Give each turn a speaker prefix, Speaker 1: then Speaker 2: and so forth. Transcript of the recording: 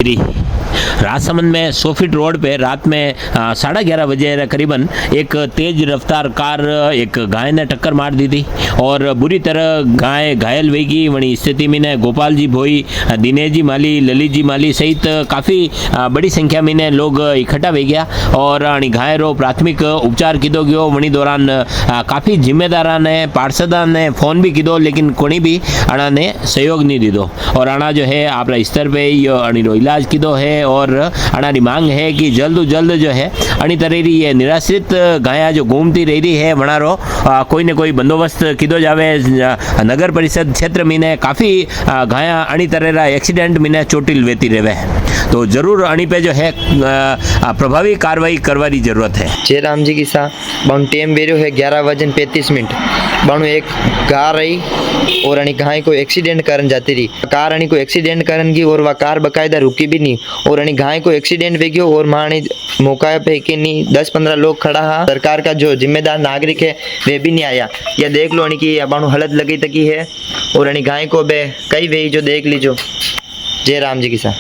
Speaker 1: राजसमंद में 100 feet road पे रात में 11:30 बजे करीबन एक तेज रफ्तार कार एक गाय ने टक्कर मार दी थी और बुरी तरह गाय घायल हुई गई। वही स्थिति में ने गोपाल जी भोई, दिनेश जी माली, ललित जी माली सहित काफ़ी बड़ी संख्या में ने लोग इकट्ठा हो गया और गाय रो प्राथमिक उपचार कीधो गयो। वही दौरान काफ़ी जिम्मेदारा ने पार्षदा ने फोन भी कीधो लेकिन कोई भी अणा ने सहयोग नहीं दीधो और अणा जो है अपना स्तर पे अणी रो इलाज कीधो है और अणारी मांग है कि जल्द जल्द जो है अणी तरेरी ये निराश्रित गाया जो घूमती रही है वनारो कोई ने कोई बंदोबस्त कीधो जावे। नगर परिषद क्षेत्र में ने काफ़ी गाया अणी तरेरा एक्सीडेंट में ने चोटिल वेती रहे तो जरूर अणी पे जो है प्रभावी कार्रवाई करवानी जरूरत है।
Speaker 2: जय राम जी की सा बाउन टेम बेरो है 11:35 बाउन एक कार रही और अणी गाय को एक्सीडेंट करन जाती रही। कार अणी को एक्सीडेंट करन की और वह कार बकायदा रुकी भी नहीं और अणी गाय को एक्सीडेंट भी गयो और मानी मौका पे कि नहीं 10-15 लोग खड़ा हा। सरकार का जो जिम्मेदार नागरिक है वे भी नहीं आया। यह देख लो अणी की बाउन हालत लगी तकी है और अणी गाय को बे कई वे जो देख लीजो। जय राम जी की सा।